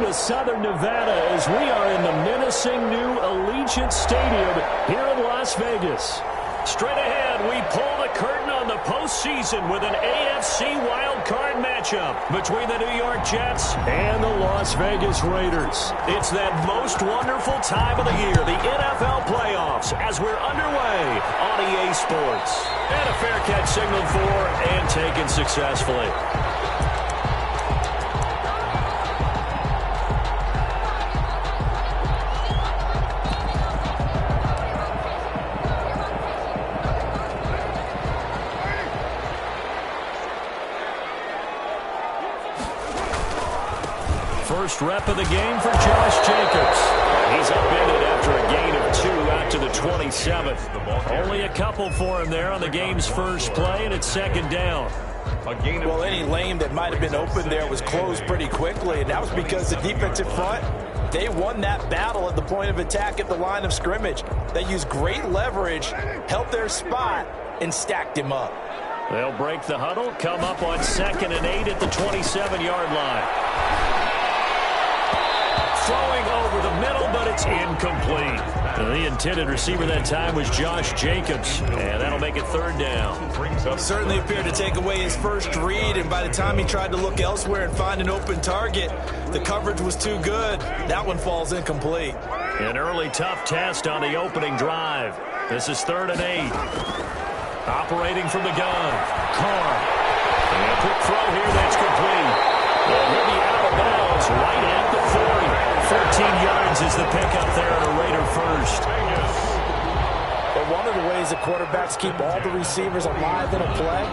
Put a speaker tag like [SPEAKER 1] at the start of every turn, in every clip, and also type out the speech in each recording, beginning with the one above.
[SPEAKER 1] to Southern Nevada as we are in the menacing new Allegiant Stadium here in Las Vegas. Straight ahead, we pull the curtain on the postseason with an AFC wildcard matchup between the New York Jets and the Las Vegas Raiders. It's that most wonderful time of the year, the NFL playoffs, as we're underway on EA Sports. And a fair catch signaled for and taken successfully. First rep of the game for Josh Jacobs. He's upended after a gain of 2 out to the 27th. Only a couple for him there on the game's first play, and it's second down.
[SPEAKER 2] Well, any lane that might have been open there was closed pretty quickly, and that was because the defensive front, they won that battle at the point of attack at the line of scrimmage. They used great leverage, held their spot, and stacked him up.
[SPEAKER 1] They'll break the huddle, come up on 2nd and 8 at the 27-yard line. Throwing over the middle, but it's incomplete. The intended receiver that time was Josh Jacobs, and that'll make it third down.
[SPEAKER 2] Certainly appeared to take away his first read, and by the time he tried to look elsewhere and find an open target, the coverage was too good. That one falls incomplete.
[SPEAKER 1] An early tough test on the opening drive. This is 3rd and 8. Operating from the gun, Carr. And a quick throw here that's complete. And he'll be out of bounds right at the 40. 14 yards is the pickup there on a Raider first.
[SPEAKER 2] But one of the ways that quarterbacks keep all the receivers alive in a play,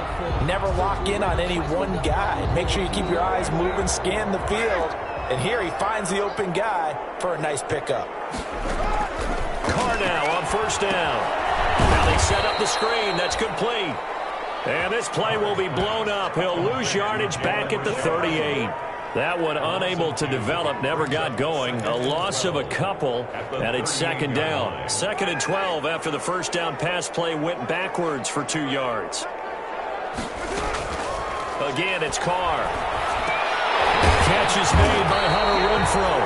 [SPEAKER 2] never lock in on any one guy. Make sure you keep your eyes moving, scan the field. And here he finds the open guy for a nice pickup.
[SPEAKER 1] Carr now on first down. Now they set up the screen. That's complete. And this play will be blown up. He'll lose yardage back at the 38. That one unable to develop, never got going. A loss of a couple, and it's second down. 2nd and 12 after the first down pass play went backwards for 2 yards. Again, it's Carr. Catch is made by Hunter Renfrow.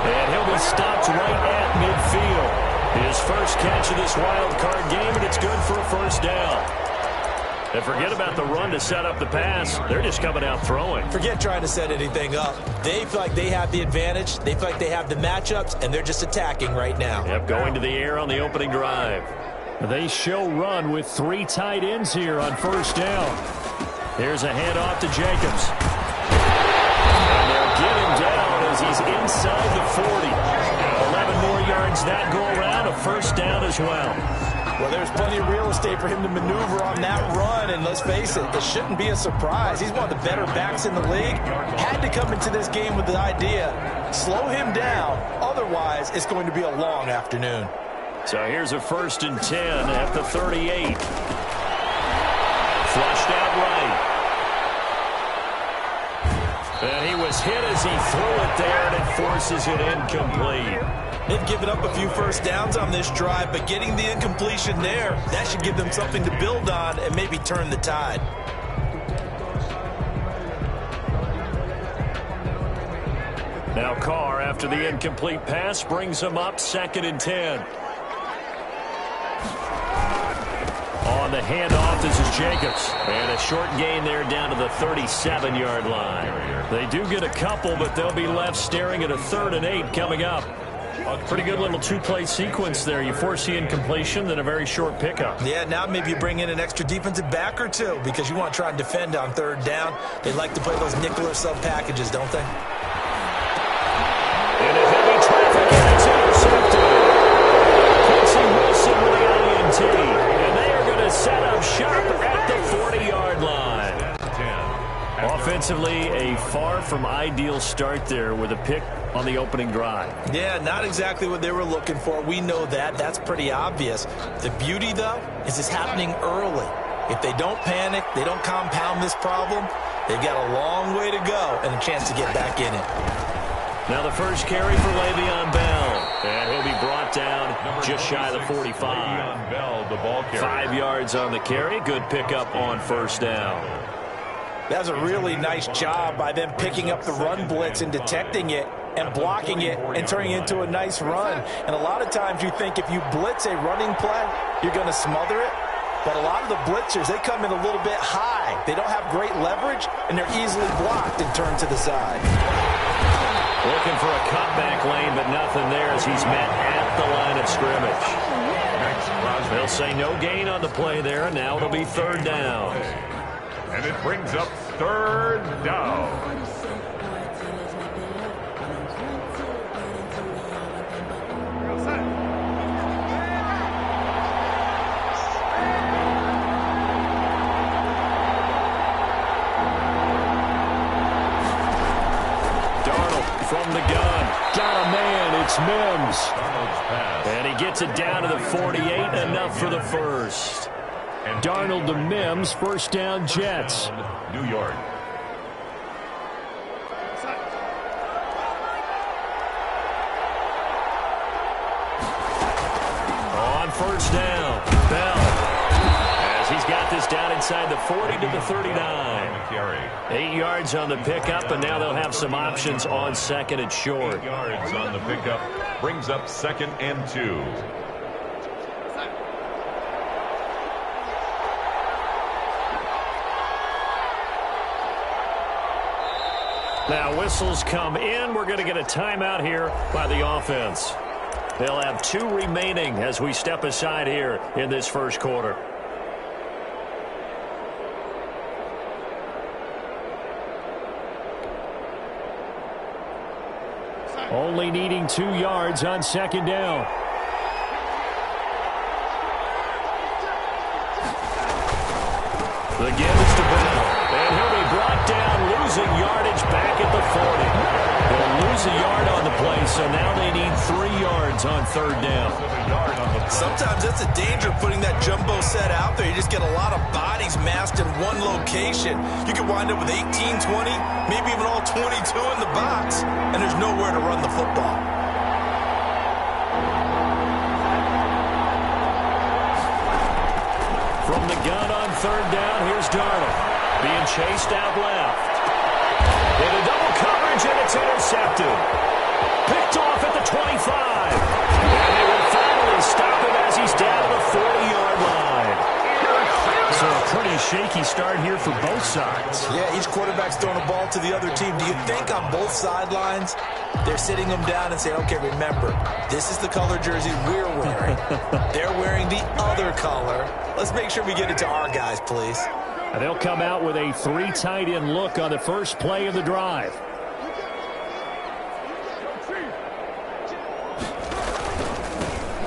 [SPEAKER 1] And he'll be stopped right at midfield. His first catch of this wild card game, and it's good for a first down. And forget about the run to set up the pass. They're just coming out throwing.
[SPEAKER 2] Forget trying to set anything up. They feel like they have the advantage. They feel like they have the matchups, and they're just attacking right now.
[SPEAKER 1] Yep, going to the air on the opening drive. They show run with 3 tight ends here on first down. Here's a handoff to Jacobs. And they'll get him down as he's inside the 40. 11 more yards that go around, a first down as well.
[SPEAKER 2] Well, there's plenty of real estate for him to maneuver on that run, and let's face it, it shouldn't be a surprise. He's one of the better backs in the league. Had to come into this game with the idea, slow him down, otherwise it's going to be a long afternoon.
[SPEAKER 1] So here's a 1st and 10 at the 38. Flushed out right. And he was hit as he threw it there, and it forces it incomplete.
[SPEAKER 2] They've given up a few first downs on this drive, but getting the incompletion there, that should give them something to build on and maybe turn the tide.
[SPEAKER 1] Now Carr, after the incomplete pass, brings him up 2nd and 10. On the handoff, this is Jacobs. And a short gain there down to the 37-yard line. They do get a couple, but they'll be left staring at a 3rd and 8 coming up. Pretty good little 2-play sequence there. You force the incompletion, then a very short pickup.
[SPEAKER 2] Yeah, now maybe you bring in an extra defensive back or 2 because you want to try and defend on 3rd down. They like to play those nickel or sub packages, don't they?
[SPEAKER 1] In a heavy traffic, and it's intercepted. Quincy Wilson with the INT. And they are going to set up shop at the 40-yard line. Offensively, a far from ideal start there with a pick on the opening drive.
[SPEAKER 2] Yeah, not exactly what they were looking for. We know that. That's pretty obvious. The beauty, though, is it's happening early. If they don't panic, they don't compound this problem, they've got a long way to go and a chance to get back in it.
[SPEAKER 1] Now the first carry for Le'Veon Bell. And he'll be brought down just shy of the 45.
[SPEAKER 3] Bell, the ball carrier.
[SPEAKER 1] 5 yards on the carry. Good pickup on first down.
[SPEAKER 2] That was a really nice job by them picking up the run blitz and detecting it and blocking it and turning it into a nice run. And a lot of times you think if you blitz a running play, you're going to smother it. But a lot of the blitzers, they come in a little bit high. They don't have great leverage, and they're easily blocked and turned to the side.
[SPEAKER 1] Looking for a cutback lane, but nothing there as he's met at the line of scrimmage. They'll say no gain on the play there, and now it'll be third down.
[SPEAKER 3] And it brings up third down.
[SPEAKER 1] From the gun, got a man, it's Mims. And he gets it down to the 48, enough for the first. Darnold to Mims, first down Jets.
[SPEAKER 3] New York.
[SPEAKER 1] On first down, Bell. As he's got this down inside the 40 to the 39. 8 yards on the pickup, and now they'll have some options on second and short.
[SPEAKER 3] 8 yards on the pickup brings up 2nd and 2.
[SPEAKER 1] Now whistles come in. We're going to get a timeout here by the offense. They'll have 2 remaining as we step aside here in this first quarter. Only needing 2 yards on second down. The give is to Bell. And he'll be brought down, losing yardage back at the 40. They'll lose a yard on the play, so now they need 3 yards on third down.
[SPEAKER 2] Sometimes that's a danger putting that jumbo set out there. You just get a lot of bodies massed in one location. You could wind up with 18, 20, maybe even all 22 in the box, and there's nowhere to run the football.
[SPEAKER 1] From the gun on third down, here's Darnold. Being chased out left. Into double coverage, and it's intercepted. Picked off at the 25. And they will finally stop him as he's down to the 40-yard line. So a pretty shaky start here for both sides.
[SPEAKER 2] Yeah, each quarterback's throwing a ball to the other team. Do you think on both sidelines they're sitting them down and saying, okay, remember, this is the color jersey we're wearing. They're wearing the other color. Let's make sure we get it to our guys, please.
[SPEAKER 1] And they'll come out with a 3 tight end look on the first play of the drive.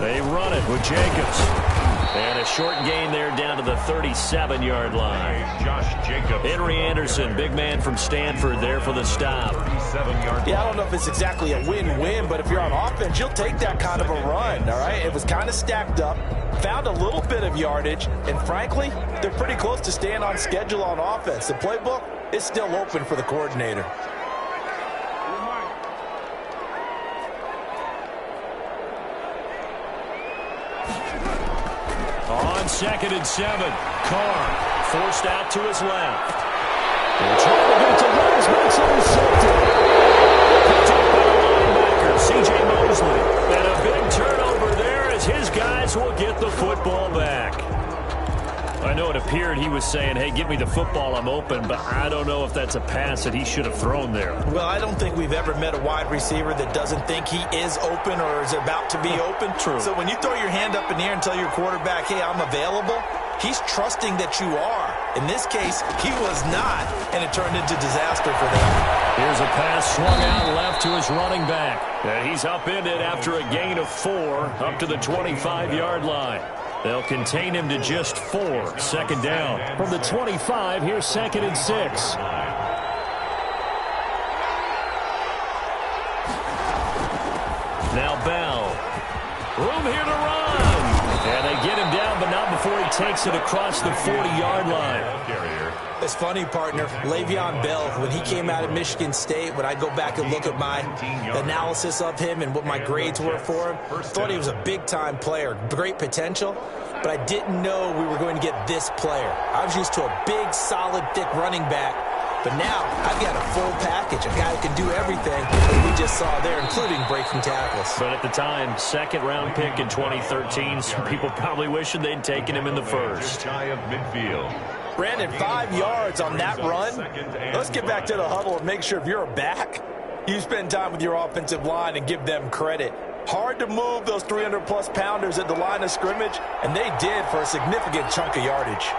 [SPEAKER 1] They run it with Jacobs. And a short gain there down to the 37-yard line.
[SPEAKER 3] Josh Jacobs.
[SPEAKER 1] Henry Anderson, big man from Stanford, there for the stop.
[SPEAKER 3] 37-yard.
[SPEAKER 2] Yeah, I don't know if it's exactly a win-win, but if you're on offense, you'll take that kind of a run, all right? It was kind of stacked up, found a little bit of yardage, and frankly, they're pretty close to staying on schedule on offense. The playbook is still open for the coordinator.
[SPEAKER 1] On 2nd and 7, Carr forced out to his left. They're trying to get to Rose, but it's intercepted. Picked up by the linebacker, C.J. Mosley. And a big turnover there as his guys will get the football back. I know it appeared he was saying, hey, give me the football, I'm open, but I don't know if that's a pass that he should have thrown there.
[SPEAKER 2] Well, I don't think we've ever met a wide receiver that doesn't think he is open or is about to be open.
[SPEAKER 1] True.
[SPEAKER 2] So when you throw your hand up in the air and tell your quarterback, hey, I'm available, he's trusting that you are. In this case, he was not, and it turned into disaster for them.
[SPEAKER 1] Here's a pass swung out left to his running back. And he's upended after a gain of 4 up to the 25-yard line. They'll contain him to just 4. Second down. From the 25, here's 2nd and 6. Now Bell. Room here to run. And they get him down, but not before he takes it across the 40-yard line.
[SPEAKER 2] It's funny, partner. Le'Veon Bell, when he came out of Michigan State, when I go back and look at my analysis of him and what my grades were for him, thought he was a big-time player, great potential, but I didn't know we were going to get this player. I was used to a big, solid, thick running back. But now I've got a full package, a guy who can do everything that we just saw there, including breaking tackles.
[SPEAKER 1] But at the time, second-round pick in 2013, some people probably wishing they'd taken him in the first.
[SPEAKER 2] Brandon, 5 yards on that run. Let's get back to the huddle and make sure if you're a back, you spend time with your offensive line and give them credit. Hard to move those 300-plus pounders at the line of scrimmage, and they did for a significant chunk of yardage.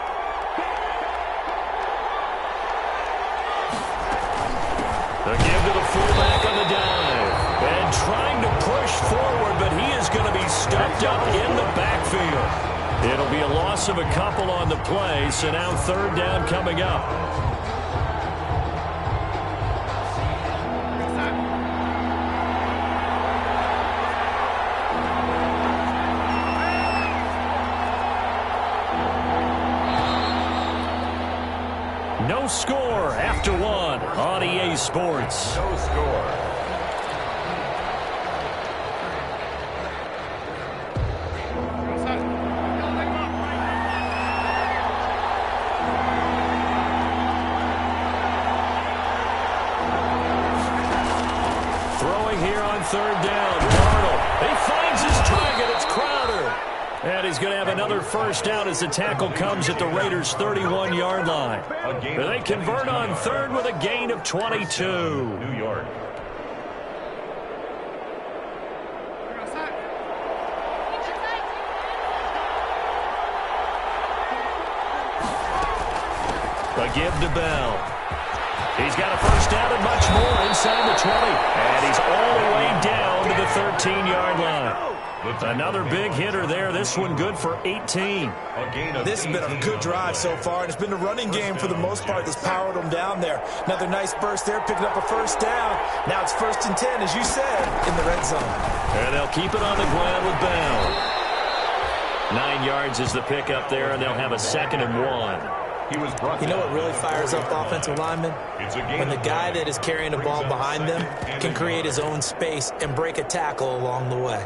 [SPEAKER 1] The give to the fullback on the dive. And trying to push forward, but he is going to be stuffed up in the backfield. It'll be a loss of a couple on the play, so now third down coming up. No score after one on EA Sports.
[SPEAKER 3] No score.
[SPEAKER 1] Throwing here on third down. Darnold. He finds his target. It's Crowder. And he's going to have another first down as the tackle comes at the Raiders' 31-yard line. They convert on third with a gain of 22.
[SPEAKER 3] New York.
[SPEAKER 1] A give to Bell. He's got a first down and much more inside the 20. And he's all the way down to the 13-yard line. Another big hitter there. This one good for 18.
[SPEAKER 2] This has been a good drive so far, and it's been the running game for the most part that's powered them down there. Another nice burst there, picking up a first down. Now it's 1st and 10, as you said, in the red zone.
[SPEAKER 1] And they'll keep it on the ground with Bell. 9 yards is the pickup there, and they'll have a 2nd and 1.
[SPEAKER 2] You know what really fires up offensive linemen? When the guy that is carrying the ball behind them can create his own space and break a tackle along the way.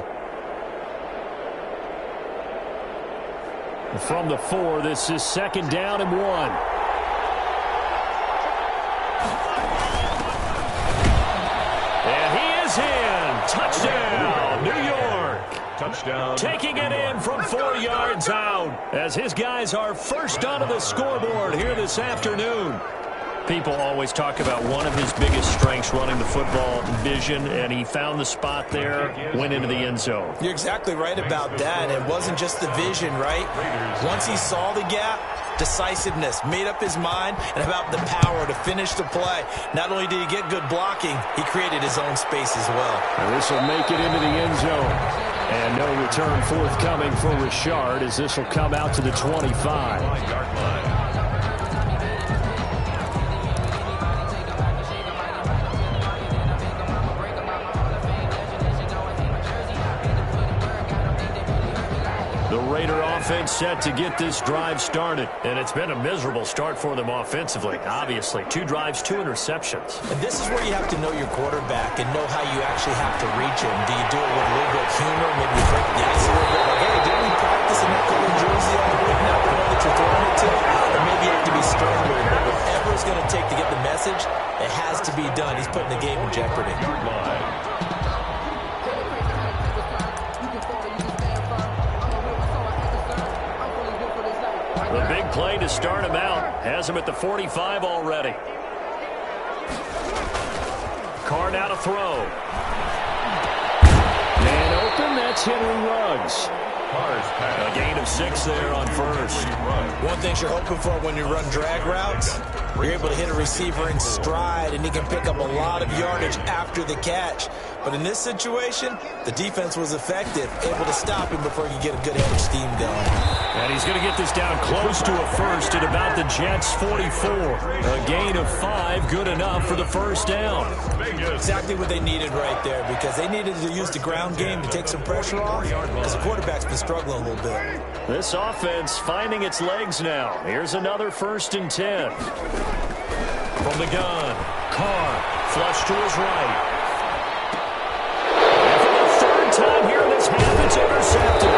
[SPEAKER 1] From the 4, this is 2nd down and 1. And he is in. Touchdown, New York.
[SPEAKER 3] Touchdown.
[SPEAKER 1] Taking it in from 4 yards out as his guys are first onto the scoreboard here this afternoon. People always talk about one of his biggest strengths running the football, vision, and he found the spot there, went into the end zone.
[SPEAKER 2] You're exactly right about that. It wasn't just the vision, right? Once he saw the gap, decisiveness, made up his mind, and about the power to finish the play. Not only did he get good blocking, he created his own space as well.
[SPEAKER 1] And this will make it into the end zone. And no return forthcoming for Richard as this will come out to the 25. Offense set to get this drive started, and it's been a miserable start for them offensively. Obviously, 2 drives, 2 interceptions.
[SPEAKER 2] And this is where you have to know your quarterback and know how you actually have to reach him. Do you do it with a little bit of humor, maybe break the ice a little bit, like, hey, didn't we practice in that color jersey all week now we know that you're throwing it to? Or maybe you have to be stern with it. But whatever it's going to take to get the message, it has to be done. He's putting the game in jeopardy.
[SPEAKER 1] The big play to start him out. Has him at the 45 already. Carr now to throw. Man open, that's Henry Ruggs. A gain of 6 there on first.
[SPEAKER 2] One thing you're hoping for when you run drag routes, you're able to hit a receiver in stride, and he can pick up a lot of yardage after the catch. But in this situation, the defense was effective, able to stop him before he could get a good head of steam going.
[SPEAKER 1] And he's going to get this down close to a first at about the Jets' 44. A gain of 5, good enough for the first down.
[SPEAKER 2] Exactly what they needed right there, because they needed to use the ground game to take some pressure off, as the quarterback's been struggling a little bit.
[SPEAKER 1] This offense finding its legs now. Here's another 1st and 10. From the gun, Carr, flush to his right. And for the 3rd time here in this half, it's intercepted.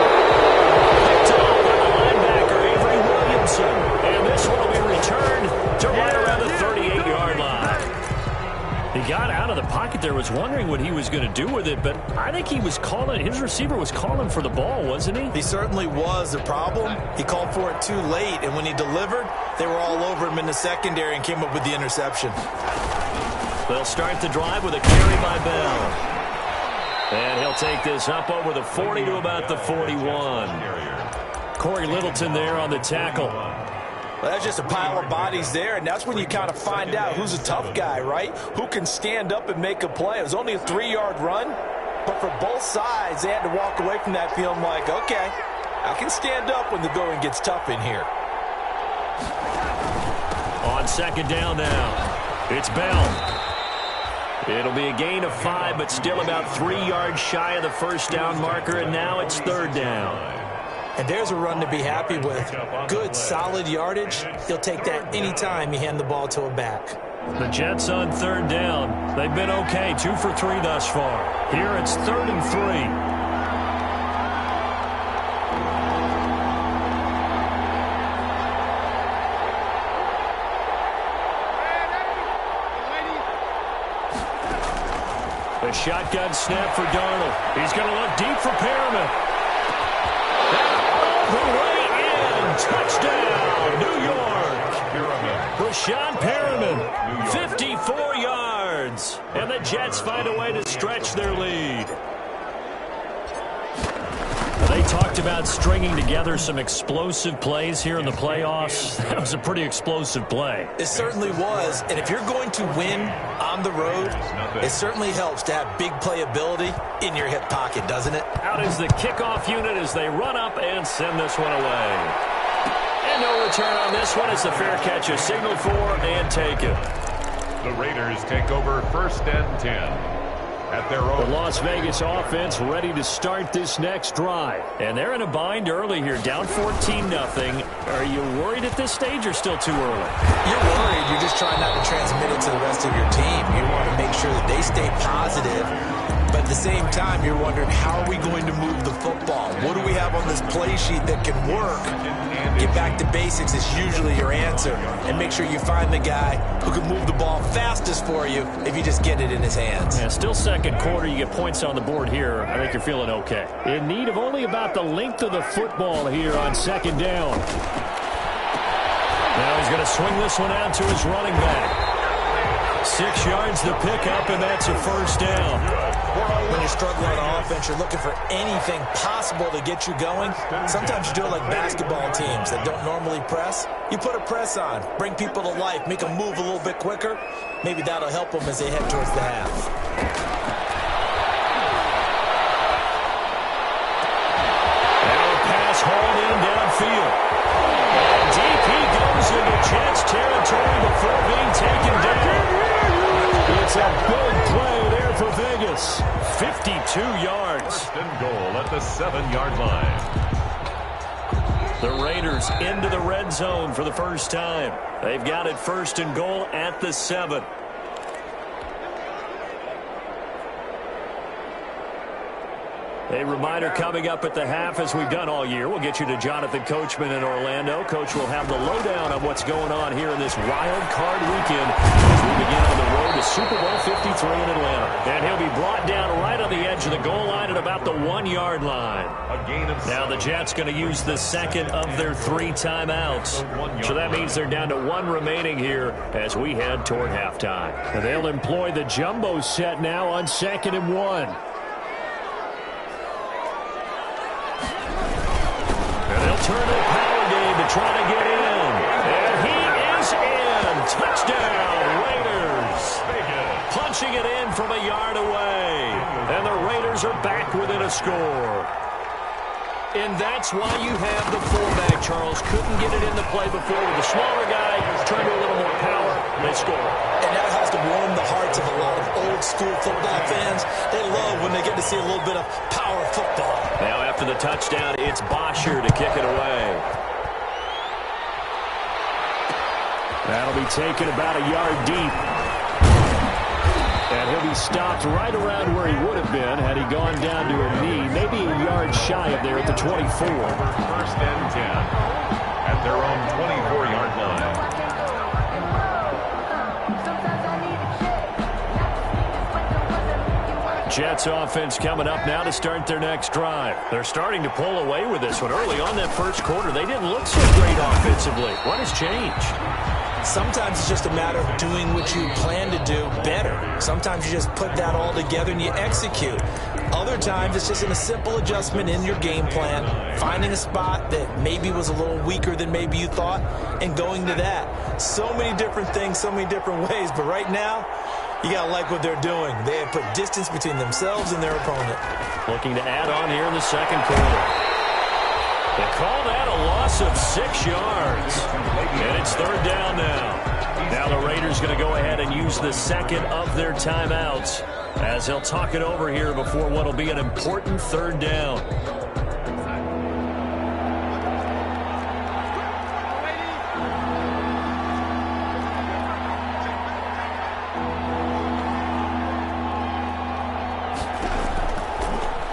[SPEAKER 1] Picked off by the linebacker, Avery Williamson. And this one will be returned to right around the 38-yard there, was wondering what he was going to do with it, but I think he was calling, his receiver was calling for the ball, wasn't he?
[SPEAKER 2] He certainly was. The problem, he called for it too late, and when he delivered, they were all over him in the secondary and came up with the interception.
[SPEAKER 1] They'll start the drive with a carry by Bell. And he'll take this up over the 40 to about the 41. Corey Littleton there on the tackle.
[SPEAKER 2] Well, that's just a pile of bodies there, and that's when you kind of find out who's a tough guy, right? Who can stand up and make a play. It was only a 3-yard run, but for both sides, they had to walk away from that feeling like, okay, I can stand up when the going gets tough in here.
[SPEAKER 1] On second down now, it's Bell. It'll be a gain of 5, but still about 3 yards shy of the first down marker, and now it's third down.
[SPEAKER 2] And there's a run to be happy with. Good, solid yardage. He'll take that anytime you hand the ball to a back.
[SPEAKER 1] The Jets on third down. They've been okay, 2 for 3 thus far. Here it's 3rd and 3. A shotgun snap for Darnold. He's going to look deep for Perriman. All the way in. Touchdown, New York. Rashawn Perriman, 54 yards. And the Jets find a way to stretch their lead. They talked about stringing together some explosive plays here in the playoffs. That was a pretty explosive play.
[SPEAKER 2] It certainly was. And if you're going to win on the road, it certainly helps to have big playability in your hip pocket, doesn't it?
[SPEAKER 1] Out is the kickoff unit as they run up and send this one away. And no return on this one as the fair catch is signaled for and taken.
[SPEAKER 3] The Raiders take over 1st and 10. At their own.
[SPEAKER 1] The Las Vegas offense ready to start this next drive. And they're in a bind early here, down 14-0. Are you worried at this stage or still too early?
[SPEAKER 2] You're worried. You're just trying not to transmit it to the rest of your team. You want to make sure that they stay positive. But at the same time, you're wondering, how are we going to move the football? What do we have on this play sheet that can work? Get back to basics is usually your answer. And make sure you find the guy who can move the ball fastest for you if you just get it in his hands.
[SPEAKER 1] Yeah, still second quarter. You get points on the board here. I think you're feeling okay. In need of only about the length of the football here on second down. Now he's going to swing this one out to his running back. 6 yards to pick up, and that's a first down.
[SPEAKER 2] When you're struggling on offense, you're looking for anything possible to get you going. Sometimes you do it like basketball teams that don't normally press. You put a press on, bring people to life, make them move a little bit quicker. Maybe that'll help them as they head towards the half.
[SPEAKER 1] Now a pass hauled in downfield. And deep he goes into Jets territory before being taken down. It's a big play there for Vegas. 52 yards.
[SPEAKER 3] 1st and goal at the 7-yard line.
[SPEAKER 1] The Raiders into the red zone for the first time. They've got it 1st and goal at the 7. A reminder coming up at the half, as we've done all year. We'll get you to Jonathan Coachman in Orlando. Coach will have the lowdown on what's going on here in this wild card weekend as we begin on the road to Super Bowl 53 in Atlanta. And he'll be brought down right on the edge of the goal line at about the 1-yard line.
[SPEAKER 3] A gain of
[SPEAKER 1] now the Jets going to use the second of their 3 timeouts. So that means they're down to 1 remaining here as we head toward halftime. And they'll employ the jumbo set now on 2nd and 1. Turn to the power game to try to get in. And he is in. Touchdown, Raiders. Punching it in from a yard away. And the Raiders are back within a score. And that's why you have the fullback, Charles. Couldn't get it into play before with the smaller guy. Turned to a little more power. They score.
[SPEAKER 2] And that has to warm the hearts of a lot of old-school football fans. They love when they get to see a little bit of power football.
[SPEAKER 1] Now after the touchdown, it's Bosher to kick it away. That'll be taken about a yard deep. And he'll be stopped right around where he would have been had he gone down to a knee, maybe a yard shy of there at the 24.
[SPEAKER 3] 1st and 10 at their own 24-yard line.
[SPEAKER 1] Jets offense coming up now to start their next drive. They're starting to pull away with this one. Early on that first quarter, they didn't look so great offensively. What has changed?
[SPEAKER 2] Sometimes it's just a matter of doing what you plan to do better. Sometimes you just put that all together and you execute. Other times it's just a simple adjustment in your game plan, finding a spot that maybe was a little weaker than maybe you thought, and going to that. So many different things, so many different ways, but right now, you got to like what they're doing. They have put distance between themselves and their opponent.
[SPEAKER 1] Looking to add on here in the second quarter. They call that a loss of 6 yards. And it's third down now. Now the Raiders going to go ahead and use the second of their timeouts as they'll talk it over here before what will be an important third down.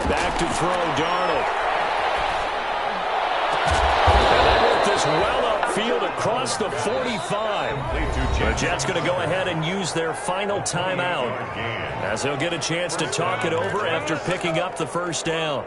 [SPEAKER 1] Back to throw, Darnold. And they work this well upfield across the 45. The Jets going to go ahead and use their final timeout as they'll get a chance to talk it over after picking up the first down.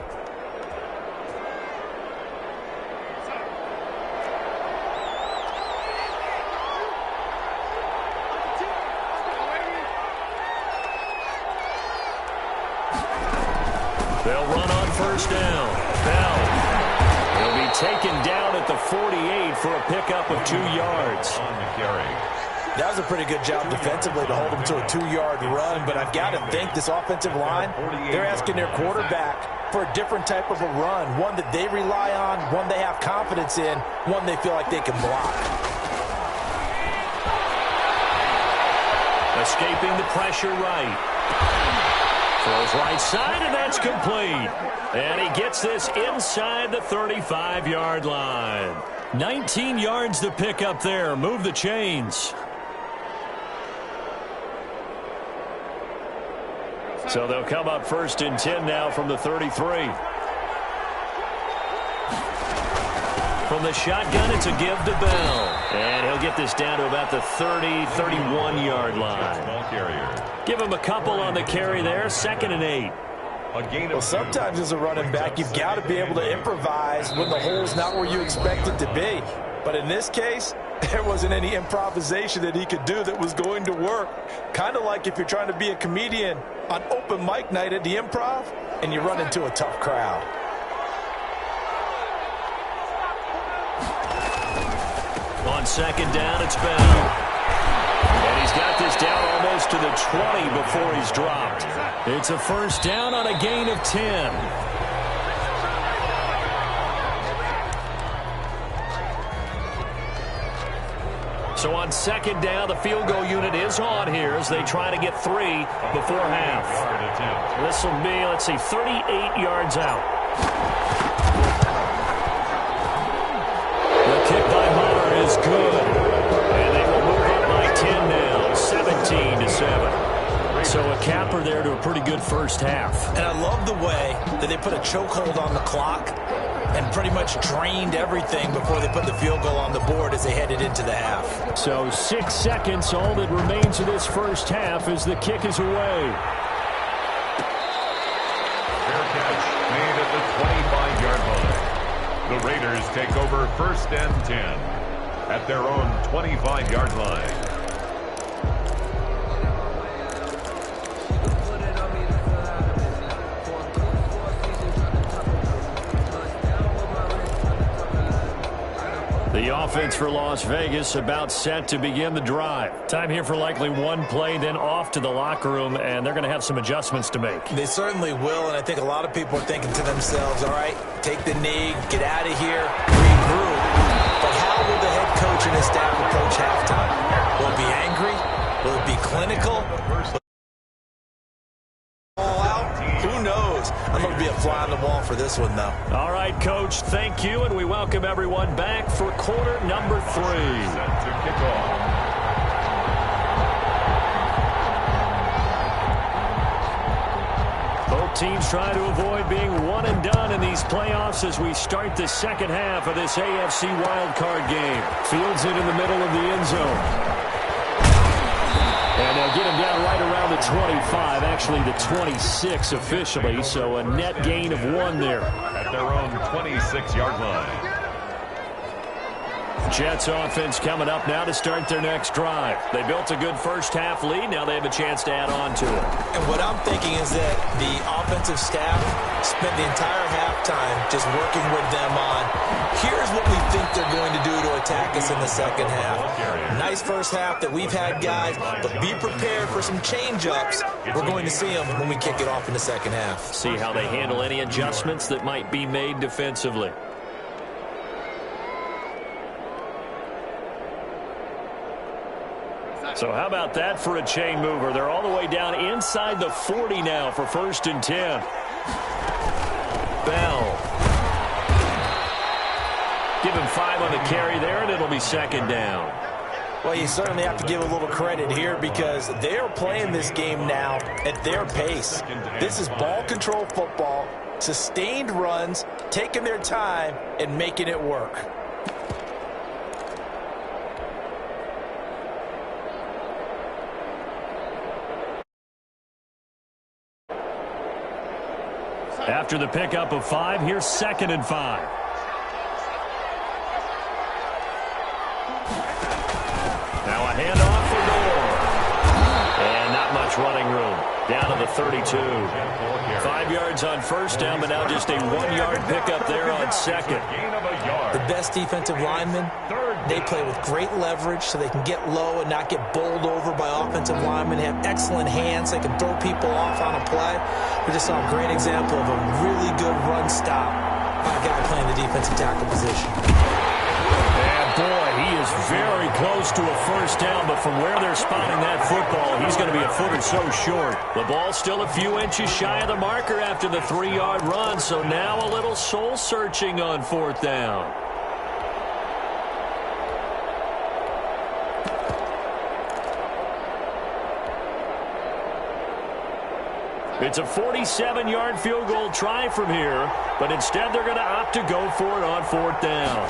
[SPEAKER 1] They'll run on first down. Bell. He'll be taken down at the 48 for a pickup of 2 yards.
[SPEAKER 3] On the carry.
[SPEAKER 2] That was a pretty good job defensively to hold him to a 2-yard run, but I've got to think this offensive line, they're asking their quarterback for a different type of a run, one that they rely on, one they have confidence in, one they feel like they can block.
[SPEAKER 1] Escaping the pressure right. Throws right side, and that's complete. And he gets this inside the 35-yard line. 19 yards to pick up there. Move the chains. So they'll come up first and 10 now from the 33. From the shotgun, it's a give to Bell. And he'll get this down to about the 31-yard line. Give him a couple on the carry there. 2nd and 8.
[SPEAKER 2] Well, sometimes as a running back, you've got to be able to improvise when the hole's not where you expect it to be. But in this case, there wasn't any improvisation that he could do that was going to work. Kind of like if you're trying to be a comedian on open mic night at the Improv and you run into a tough crowd.
[SPEAKER 1] On second down, it's Bell. And he's got this down almost to the 20 before he's dropped. It's a first down on a gain of 10. So on second down, the field goal unit is on here as they try to get 3 before half. This will be, let's see, 38 yards out. The kick by Maher is good. And they will move up by 10 now, 17-7. So a capper there to a pretty good first half.
[SPEAKER 2] And I love the way that they put a chokehold on the clock and pretty much drained everything before they put the field goal on the board as they headed into the half.
[SPEAKER 1] So 6 seconds, all that remains of this first half as the kick is away.
[SPEAKER 3] Fair catch made at the 25-yard line. The Raiders take over 1st and 10 at their own 25-yard line.
[SPEAKER 1] The offense for Las Vegas about set to begin the drive. Time here for likely one play, then off to the locker room, and they're going to have some adjustments to make.
[SPEAKER 2] They certainly will, and I think a lot of people are thinking to themselves, all right, take the knee, get out of here, regroup. But how will the head coach and his staff approach halftime? Will it be angry? Will it be clinical? All out? Who knows? I'm going to be a fly on the wall for this one, though.
[SPEAKER 1] All right, Coach, thank you, and we welcome everyone back for quarter number 3.
[SPEAKER 3] Set to kick off.
[SPEAKER 1] Both teams try to avoid being one and done in these playoffs as we start the second half of this AFC wildcard game. Fields it in the middle of the end zone. And they'll get him down right around the the 25, actually the 26 officially, so a net gain of 1 there.
[SPEAKER 3] At their own 26-yard line.
[SPEAKER 1] Jets offense coming up now to start their next drive. They built a good first-half lead. Now they have a chance to add on to it.
[SPEAKER 2] And what I'm thinking is that the offensive staff spent the entire halftime just working with them on, here's what we think they're going to do to attack us in the second half. Nice first half that we've had, guys, but be prepared for some change-ups. We're going to see them when we kick it off in the second half.
[SPEAKER 1] See how they handle any adjustments that might be made defensively. So how about that for a chain mover? They're all the way down inside the 40 now for 1st and 10. Bell. Give him 5 on the carry there, and it'll be 2nd down.
[SPEAKER 2] Well, you certainly have to give a little credit here because they're playing this game now at their pace. This is ball control football, sustained runs, taking their time, and making it work.
[SPEAKER 1] After the pickup of 5, here's 2nd and 5. Now a handoff for Gore. And not much running room. Down to the 32. 5 yards on 1st down, but now just a 1-yard pickup there on 2nd.
[SPEAKER 2] The best defensive linemen, they play with great leverage so they can get low and not get bowled over by offensive linemen. They have excellent hands. They can throw people off on a play. We just saw a great example of a really good run stop by a guy playing the defensive tackle position.
[SPEAKER 1] And boy, he is very close to a 1st down, but from where they're spotting that football, he's going to be a foot or so short. The ball's still a few inches shy of the marker after the 3-yard run, so now a little soul-searching on 4th down. It's a 47-yard field goal try from here, but instead they're going to opt to go for it on 4th down.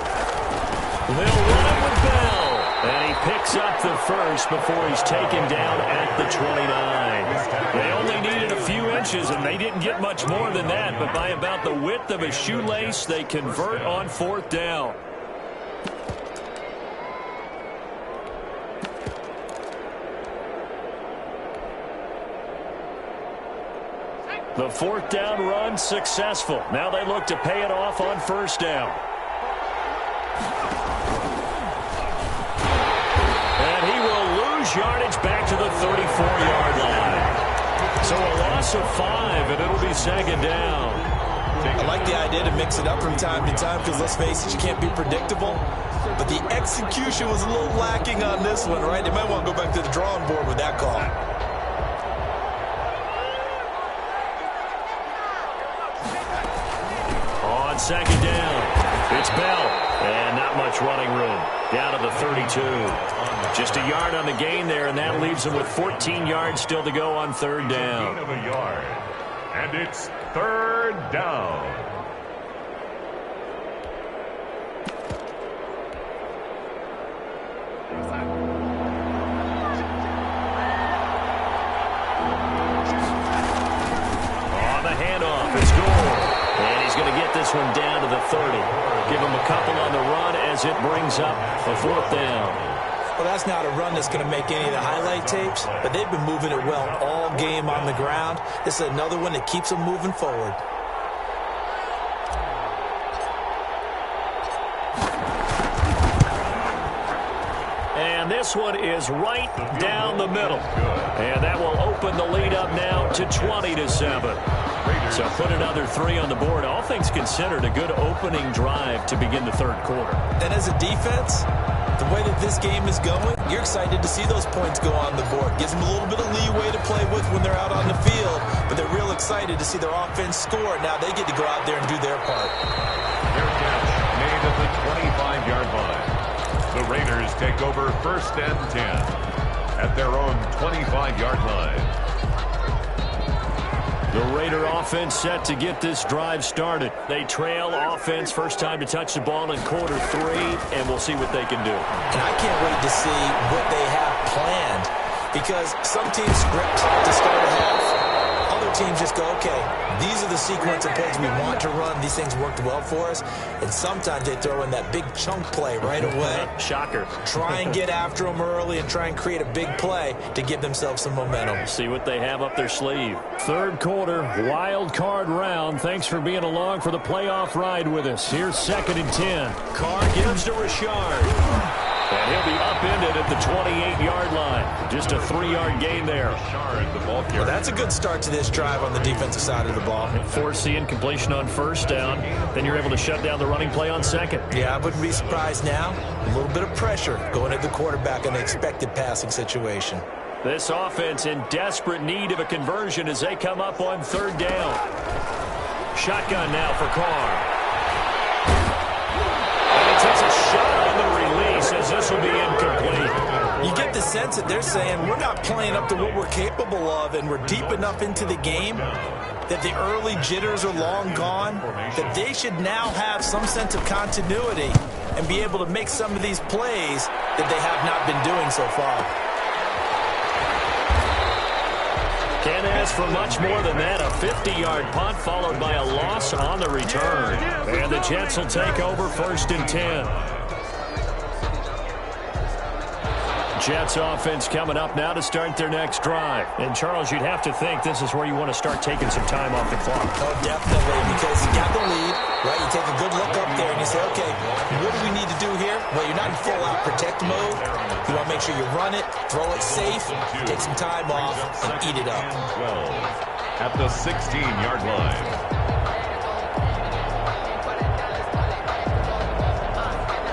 [SPEAKER 1] They'll run it with Bell, and he picks up the 1st before he's taken down at the 29. They only needed a few inches, and they didn't get much more than that, but by about the width of a shoelace, they convert on 4th down. The 4th down run successful. Now they look to pay it off on 1st down. And he will lose yardage back to the 34-yard line. So a loss of 5, and it'll be 2nd down.
[SPEAKER 2] I like the idea to mix it up from time to time because, let's face it, you can't be predictable. But the execution was a little lacking on this one, right? They might want to go back to the drawing board with that call.
[SPEAKER 1] On 2nd down, it's Bell, and not much running room. Down to the 32. Just a yard on the gain there, and that leaves them with 14 yards still to go on 3rd down.
[SPEAKER 3] Gain of a yard, and it's 3rd down.
[SPEAKER 1] On the handoff, it's Gore. And he's going to get this one down to the 30. Give him a couple on the run as it brings up a 4th down.
[SPEAKER 2] Well, that's not a run that's going to make any of the highlight tapes, but they've been moving it well all game on the ground. This is another one that keeps them moving forward.
[SPEAKER 1] And this one is right down the middle. And that will open the lead up now to 20-7. So put another 3 on the board. All things considered, a good opening drive to begin the 3rd quarter.
[SPEAKER 2] And as a defense, the way that this game is going, you're excited to see those points go on the board. Gives them a little bit of leeway to play with when they're out on the field, but they're real excited to see their offense score. Now they get to go out there and do their part.
[SPEAKER 3] Their catch made at the 25-yard line. The Raiders take over 1st and 10 at their own 25-yard line.
[SPEAKER 1] The Raider offense set to get this drive started. They trail offense, first time to touch the ball in quarter 3, and we'll see what they can do.
[SPEAKER 2] And I can't wait to see what they have planned. because some teams script to start a half. Other teams just go, okay, these are the sequence of plays we want to run. These things worked well for us. And sometimes they throw in that big chunk play right away.
[SPEAKER 1] Shocker.
[SPEAKER 2] Try and get after them early and try and create a big play to give themselves some momentum.
[SPEAKER 1] See what they have up their sleeve. Third quarter, wild card round. Thanks for being along for the playoff ride with us. Here's 2nd and 10. Carr gives to Richard. And he'll be upended at the 28-yard line. Just a 3-yard gain there.
[SPEAKER 2] Well, that's a good start to this drive on the defensive side of the ball.
[SPEAKER 1] Force the incompletion on first down. Then you're able to shut down the running play on second.
[SPEAKER 2] Yeah, I wouldn't be surprised now. A little bit of pressure going at the quarterback in an expected passing situation.
[SPEAKER 1] This offense in desperate need of a conversion as they come up on 3rd down. Shotgun now for Carr. And he takes a shot on the release as this will be incomplete.
[SPEAKER 2] You get the sense that they're saying we're not playing up to what we're capable of, and we're deep enough into the game that the early jitters are long gone, that they should now have some sense of continuity and be able to make some of these plays that they have not been doing so far.
[SPEAKER 1] Can't ask for much more than that. A 50-yard punt followed by a loss on the return. And the Jets will take over 1st and 10. Jets offense coming up now to start their next drive. And, Charles, you'd have to think this is where you want to start taking some time off the clock.
[SPEAKER 2] Oh, definitely, because you got the lead, right? You take a good look up there and you say, okay, what do we need to do here? Well, you're not in full-out protect mode. You want to make sure you run it, throw it safe, take some time off, and eat it up.
[SPEAKER 3] 12 at the 16-yard line.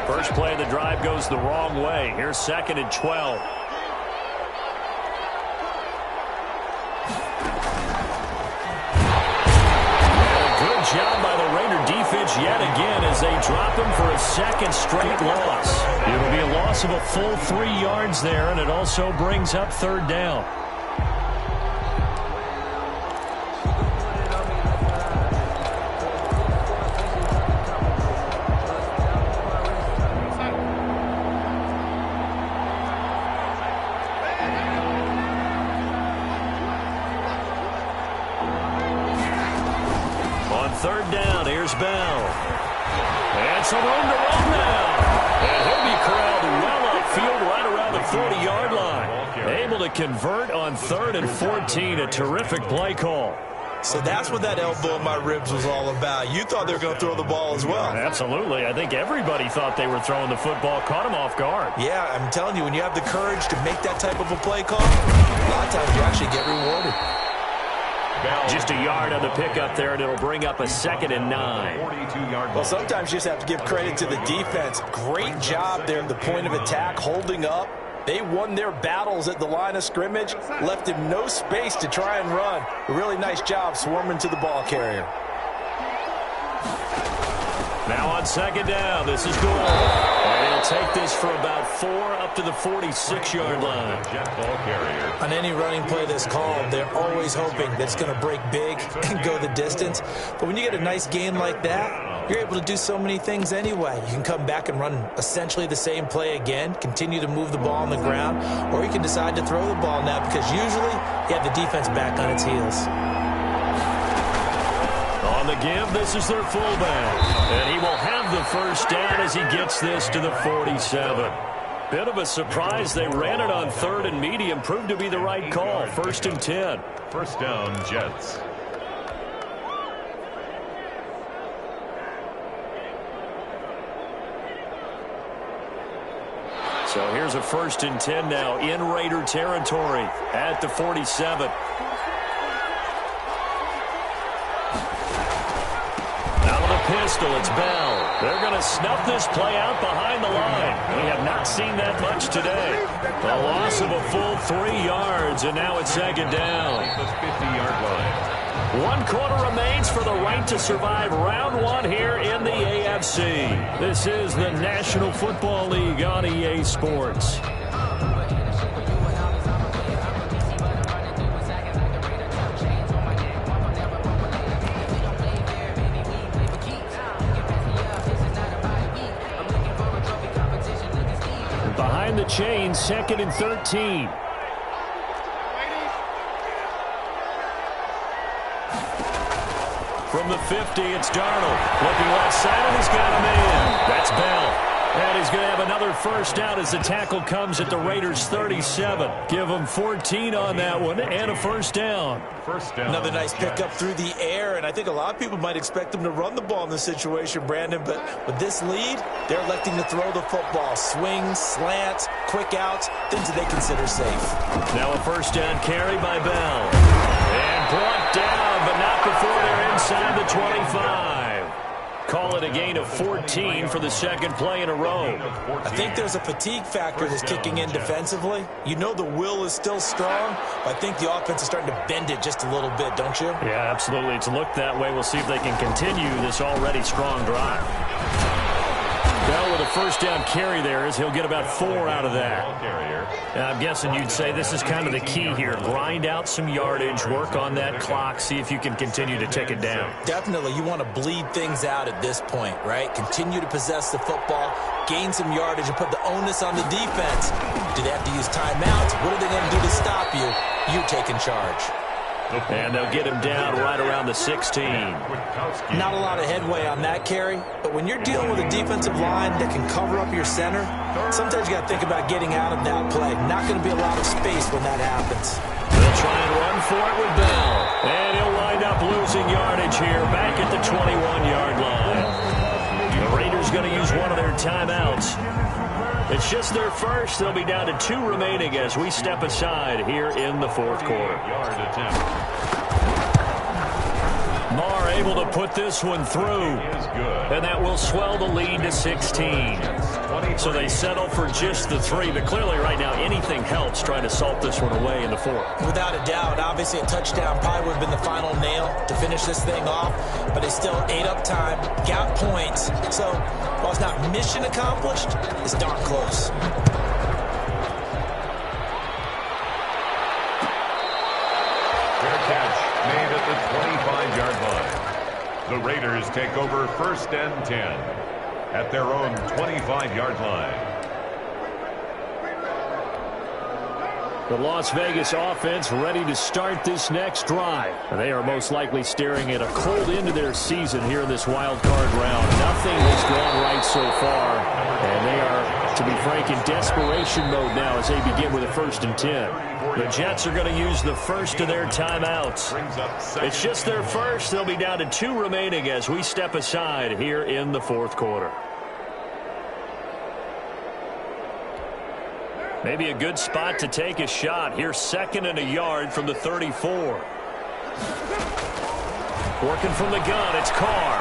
[SPEAKER 1] First play of the drive goes the wrong way. Here's 2nd and 12. And a good job by the Raider defense yet again as they drop him for a 2nd straight loss. It'll be a loss of a full 3 yards there, and it also brings up 3rd down. Bell. And some room to run now. And he'll be corralled well upfield right around the 40-yard line. Able to convert on 3rd and 14. A terrific play call.
[SPEAKER 2] So that's what that elbow in my ribs was all about. You thought they were going to throw the ball as well.
[SPEAKER 1] Absolutely. I think everybody thought they were throwing the football. Caught him off guard.
[SPEAKER 2] Yeah, I'm telling you, when you have the courage to make that type of a play call, a lot of times you actually get rewarded.
[SPEAKER 1] Just a yard on the pickup there, and it'll bring up a 2nd and 9.
[SPEAKER 2] Well, sometimes you just have to give credit to the defense. Great job there at the point of attack, holding up. They won their battles at the line of scrimmage, left him no space to try and run. A really nice job swarming to the ball carrier.
[SPEAKER 1] Now on 2nd down, this is Gould. And he'll take this for about 4 up to the 46-yard line.
[SPEAKER 3] Ball carrier.
[SPEAKER 2] On any running play that's called, they're always hoping that it's going to break big and go the distance. But when you get a nice gain like that, you're able to do so many things anyway. You can come back and run essentially the same play again, continue to move the ball on the ground, or you can decide to throw the ball now because usually you have the defense back on its heels.
[SPEAKER 1] On the give, this is their fullback. And he will have the first down as he gets this to the 47. Bit of a surprise. They ran it on 3rd and medium. Proved to be the right call. 1st and 10.
[SPEAKER 3] First down, Jets.
[SPEAKER 1] So here's a 1st and 10 now in Raider territory at the 47. Pistol, it's Bell. They're going to snuff this play out behind the line. We have not seen that much today. A loss of a full 3 yards, and now it's 2nd down.
[SPEAKER 3] The 50-yard line.
[SPEAKER 1] 1 quarter remains for the right to survive round 1 here in the AFC. This is the National Football League on EA Sports. Behind the chain, 2nd and 13. from the 50, it's Darnold. Looking left side, and he's got a man. That's Bell. And he's going to have another first down as the tackle comes at the Raiders' 37. Give them 14 on that one and a first down.
[SPEAKER 2] Another nice pickup through the air, and I think a lot of people might expect them to run the ball in this situation, Brandon, but with this lead, they're electing to throw the football. Swings, slants, quick outs, things that they consider safe.
[SPEAKER 1] Now a first down carry by Bell. And brought down, but not before they're inside the 25. Call it a gain of 14 for the second play in a row.
[SPEAKER 2] I think there's a fatigue factor that's kicking in defensively. You know the will is still strong, but I think the offense is starting to bend it just a little bit, don't you?
[SPEAKER 1] Yeah, absolutely. It's looked that way. We'll see if they can continue this already strong drive. Bell with a first down carry there as he'll get about 4 out of that. And I'm guessing you'd say this is kind of the key here. Grind out some yardage, work on that clock, see if you can continue to take it down.
[SPEAKER 2] Definitely. You want to bleed things out at this point, right? Continue to possess the football, gain some yardage, and put the onus on the defense. Do they have to use timeouts? What are they going to do to stop you? You taking charge.
[SPEAKER 1] And they'll get him down right around the 16.
[SPEAKER 2] Not a lot of headway on that carry, but when you're dealing with a defensive line that can cover up your center, sometimes you got to think about getting out of that play. Not going to be a lot of space when that happens.
[SPEAKER 1] They'll try and run for it with Bell. And he'll wind up losing yardage here back at the 21-yard line. The Raiders going to use one of their timeouts. It's just their first. They'll be down to 2 remaining as we step aside here in the fourth quarter. Marr able to put this one through. And that will swell the lead to 16. So they settle for just the 3. But clearly right now anything helps trying to salt this one away in the fourth.
[SPEAKER 2] Without a doubt. Obviously a touchdown probably would have been the final nail to finish this thing off. But they still ate up time, got points. So while it's not mission accomplished, it's darn close.
[SPEAKER 3] Fair catch made at the 25-yard line. The Raiders take over first and 10 at their own 25-yard line.
[SPEAKER 1] The Las Vegas offense ready to start this next drive. And they are most likely staring at a cold end to their season here in this wild card round. Nothing has gone right so far. And they are, to be frank, in desperation mode now as they begin with a 1st and 10. The Jets are going to use the first of their timeouts. It's just their first. They'll be down to 2 remaining as we step aside here in the fourth quarter. Maybe a good spot to take a shot. Here's 2nd and a yard from the 34. Working from the gun, it's Carr.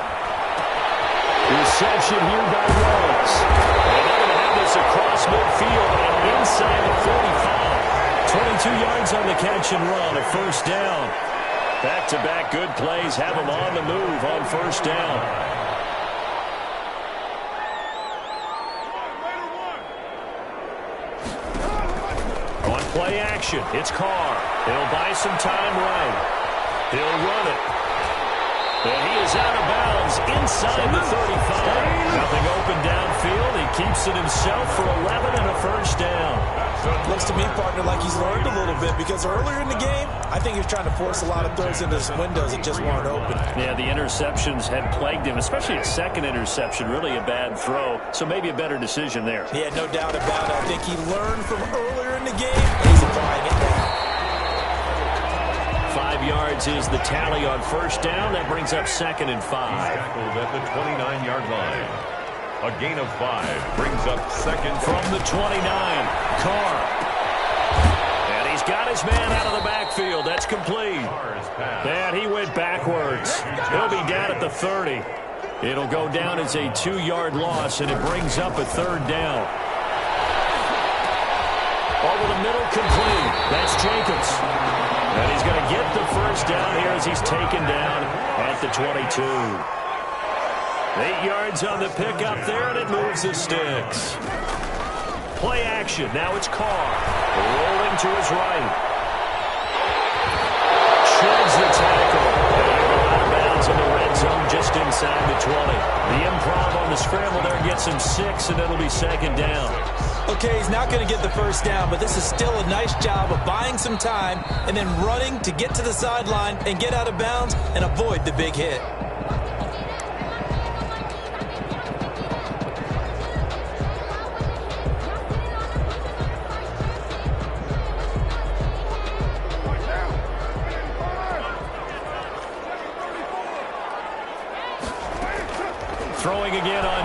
[SPEAKER 1] Reception here by Rose. And they're going to have this across midfield and inside the 45. 22 yards on the catch and run, a first down. Back-to-back good plays have them on the move on first down. Play action. It's Carr. He'll buy some time right. He'll run it. And he is out of bounds inside the 35. Nothing open downfield. He keeps it himself for 11 and a first down.
[SPEAKER 2] Looks to me, partner, like he's learned a little bit because earlier in the game, I think he was trying to force a lot of throws into his windows that just weren't open.
[SPEAKER 1] Yeah, the interceptions had plagued him, especially a second interception. Really a bad throw, so maybe a better decision there.
[SPEAKER 2] Yeah, no doubt about it. I think he learned from earlier in the game, and he's applying it now.
[SPEAKER 1] 5 yards is the tally on first down. That brings up 2nd and 5.
[SPEAKER 3] Tackled at the 29-yard line. A gain of 5 brings up 2nd.
[SPEAKER 1] From the 29, Carr. And he's got his man out of the backfield. That's complete. And he went backwards. He'll be down at the 30. It'll go down as a 2-yard loss, and it brings up a 3rd down. Over the middle, complete. That's Jacobs. And he's going to get the first down here as he's taken down at the 22. 8 yards on the pickup there, and it moves the sticks. Play action. Now it's Carr. Rolling to his right. Shreds the tackle. Out of bounds in the red zone just inside the 20. The improv on the scramble there gets him 6, and it'll be 2nd down.
[SPEAKER 2] Okay, he's not going to get the first down, but this is still a nice job of buying some time and then running to get to the sideline and get out of bounds and avoid the big hit.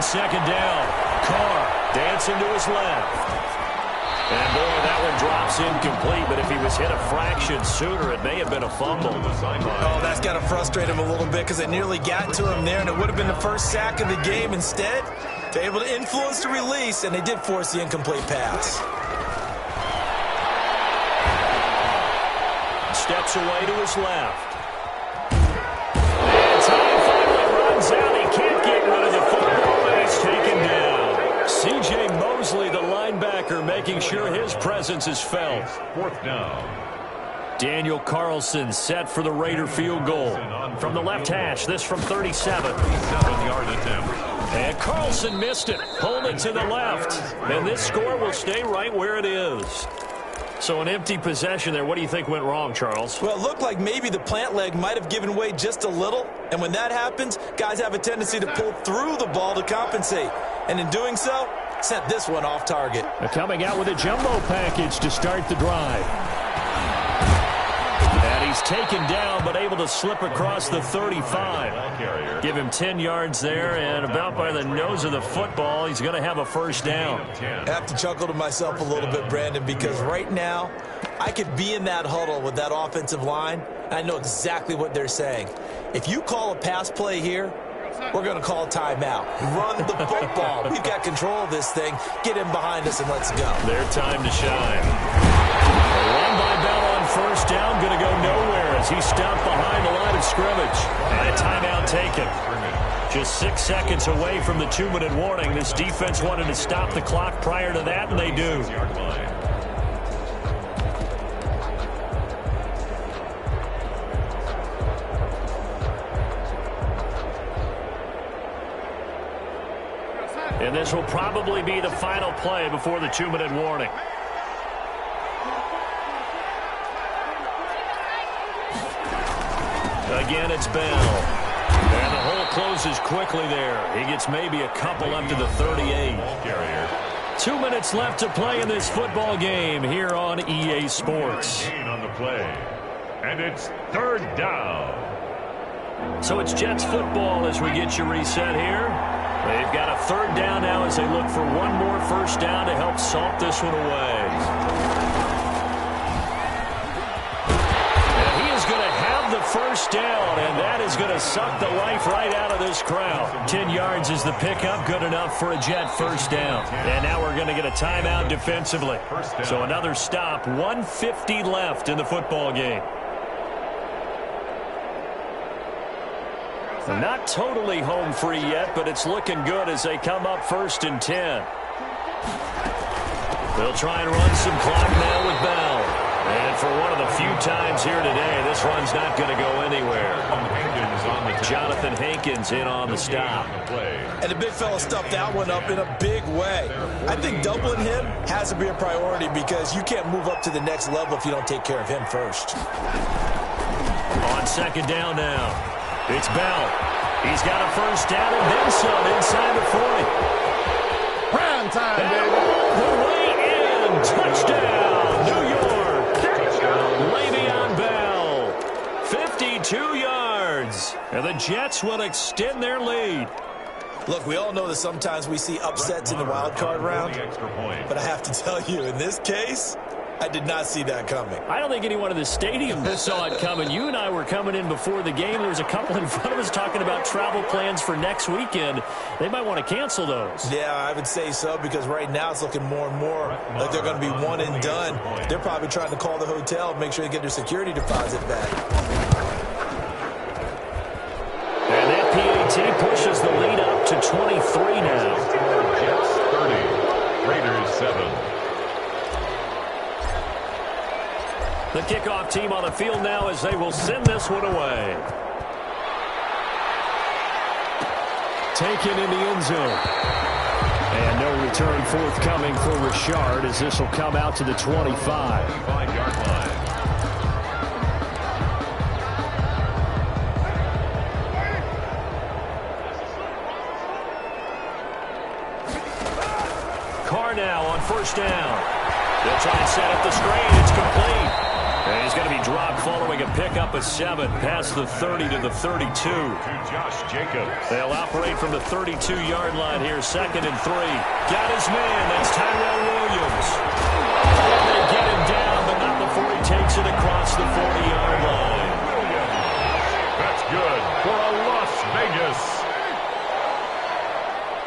[SPEAKER 1] on second down. Carr dancing to his left. And, boy, that one drops incomplete, but if he was hit a fraction sooner, it may have been a fumble.
[SPEAKER 2] Oh, that's got to frustrate him a little bit because they nearly got to him there, and it would have been the first sack of the game. Instead, they're able to influence the release, and they did force the incomplete pass.
[SPEAKER 1] Steps away to his left. And time finally runs out. He can't get rid of the football, and he's taken down. C.J. Mosley, the linebacker, making sure his presence is felt.
[SPEAKER 3] Fourth down.
[SPEAKER 1] Daniel Carlson set for the Raider field goal. From the left hash, this from 37.
[SPEAKER 3] 7-yard attempt.
[SPEAKER 1] And Carlson missed it, pulled it to the left. And this score will stay right where it is. So an empty possession there. What do you think went wrong, Charles?
[SPEAKER 2] Well, it looked like maybe the plant leg might have given way just a little. And when that happens, guys have a tendency to pull through the ball to compensate. And in doing so, sent this one off target.
[SPEAKER 1] They're coming out with a jumbo package to start the drive. And he's taken down, but able to slip across the 35. Give him 10 yards there, and about by the nose of the football, he's going to have a first down.
[SPEAKER 2] I have to chuckle to myself a little bit, Brandon, because right now, I could be in that huddle with that offensive line, and I know exactly what they're saying. If you call a pass play here, we're going to call timeout. Run the football. We've got control of this thing. Get him behind us and let's go.
[SPEAKER 1] Their time to shine. A run by Bell on first down, going to go nowhere as he stopped behind the line of scrimmage. And a timeout taken. Just 6 seconds away from the 2-minute warning. This defense wanted to stop the clock prior to that, and they do. And this will probably be the final play before the 2-minute warning. Again, it's Bell. And the hole closes quickly there. He gets maybe a couple up to the 38. 2 minutes left to play in this football game here on EA Sports.
[SPEAKER 3] On the play. And it's third down.
[SPEAKER 1] So it's Jets football as we get you reset here. They've got a third down now as they look for one more first down to help salt this one away. And he is going to have the first down, and that is going to suck the life right out of this crowd. 10 yards is the pickup, good enough for a Jet first down. And now we're going to get a timeout defensively. So another stop, 1:50 left in the football game. Not totally home free yet, but it's looking good as they come up 1st and 10. They'll try and run some clock now with Bell. And for one of the few times here today, this run's not going to go anywhere. Jonathan Hankins in on the stop.
[SPEAKER 2] And the big fella stuffed that one up in a big way. I think doubling him has to be a priority because you can't move up to the next level if you don't take care of him first.
[SPEAKER 1] On second down now. It's Bell. He's got a first down and then some inside the 40.
[SPEAKER 4] Prime time, baby.
[SPEAKER 1] The way in. Touchdown, New York. Le'Veon Bell. 52 yards. And the Jets will extend their lead.
[SPEAKER 2] Look, we all know that sometimes we see upsets in the wild card round. But I have to tell you, in this case, I did not see that coming.
[SPEAKER 1] I don't think anyone in the stadium saw it coming. You and I were coming in before the game. There was a couple in front of us talking about travel plans for next weekend. They might want to cancel those.
[SPEAKER 2] Yeah, I would say so because right now it's looking more and more like they're going to be one and done. They're probably trying to call the hotel and make sure they get their security deposit back.
[SPEAKER 1] And that PAT pushes the lead up to 23 now.
[SPEAKER 3] Jets 30, Raiders 7.
[SPEAKER 1] The kickoff team on the field now as they will send this one away. Taken in the end zone. And no return forthcoming for Richard as this will come out to the 25.
[SPEAKER 3] 5-yard line.
[SPEAKER 1] Carr now on first down. They'll try and set up the screen. It's complete. And he's going to be dropped following a pickup of 7 past the 30 to the 32.
[SPEAKER 3] To Josh Jacobs.
[SPEAKER 1] They'll operate from the 32-yard line here, 2nd and 3. Got his man. That's Tyrell Williams. And they get him down, but not before he takes it across the 40-yard line.
[SPEAKER 3] That's good for a Las Vegas.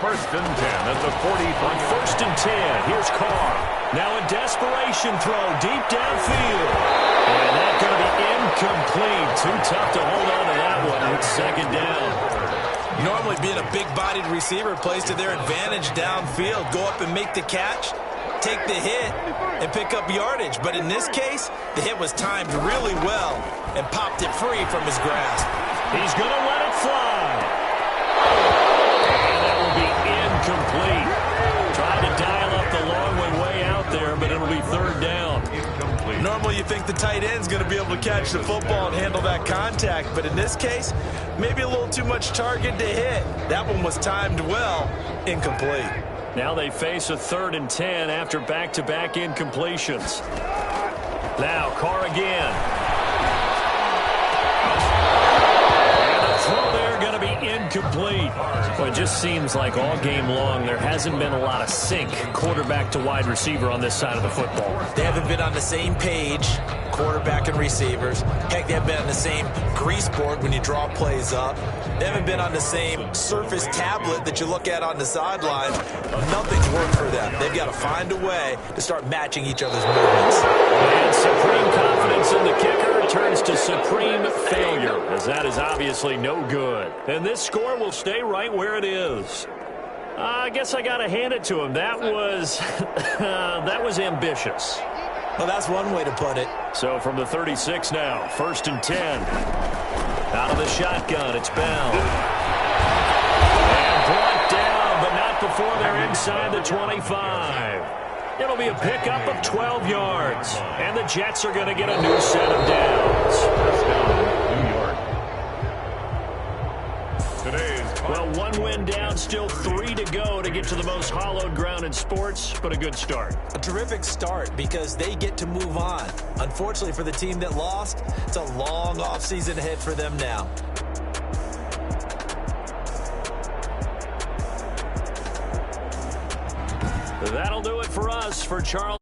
[SPEAKER 3] 1st and 10 at the 45.
[SPEAKER 1] On 1st and 10, here's Carr. Now a desperation throw deep downfield. And that's going to be incomplete. Too tough to hold on to that one. It's 2nd down.
[SPEAKER 2] Normally being a big-bodied receiver plays to their advantage downfield. Go up and make the catch, take the hit, and pick up yardage. But in this case, the hit was timed really well and popped it free from his grasp.
[SPEAKER 1] He's going to let it fly. And that will be incomplete. Tried to dial up the long way out there, but it'll be 3rd down.
[SPEAKER 3] Incomplete.
[SPEAKER 2] Normally you think the tight end's going to be able to catch the football and handle that contact, but in this case, maybe a little too much target to hit. That one was timed well, incomplete.
[SPEAKER 1] Now they face a 3rd and 10 after back-to-back incompletions. Now Carr again. And the throw there going to be incomplete. Well, it just seems like all game long there hasn't been a lot of sync quarterback to wide receiver on this side of the football.
[SPEAKER 2] They haven't been on the same page, quarterback and receivers. Heck, they haven't been on the same grease board when you draw plays up. They haven't been on the same surface tablet that you look at on the sideline. Nothing's worked for them. They've got to find a way to start matching each other's movements.
[SPEAKER 1] And supreme confidence in the kicker turns to supreme failure, as that is obviously no good. And this score will stay right where it is. I guess I got to hand it to him. That was that was ambitious.
[SPEAKER 2] Well, that's one way to put it.
[SPEAKER 1] So from the 36 now, 1st and 10. Out of the shotgun, it's Bell. And brought down, but not before they're inside the 25. It'll be a pickup of 12 yards. And the Jets are going to get a new set of downs.
[SPEAKER 3] New York. Today's
[SPEAKER 1] Well, 1 win down, still 3 to go to get to the most hallowed ground in sports, but a good start.
[SPEAKER 2] A terrific start because they get to move on. Unfortunately for the team that lost, it's a long offseason ahead for them now.
[SPEAKER 1] That'll do it for us. For Charles.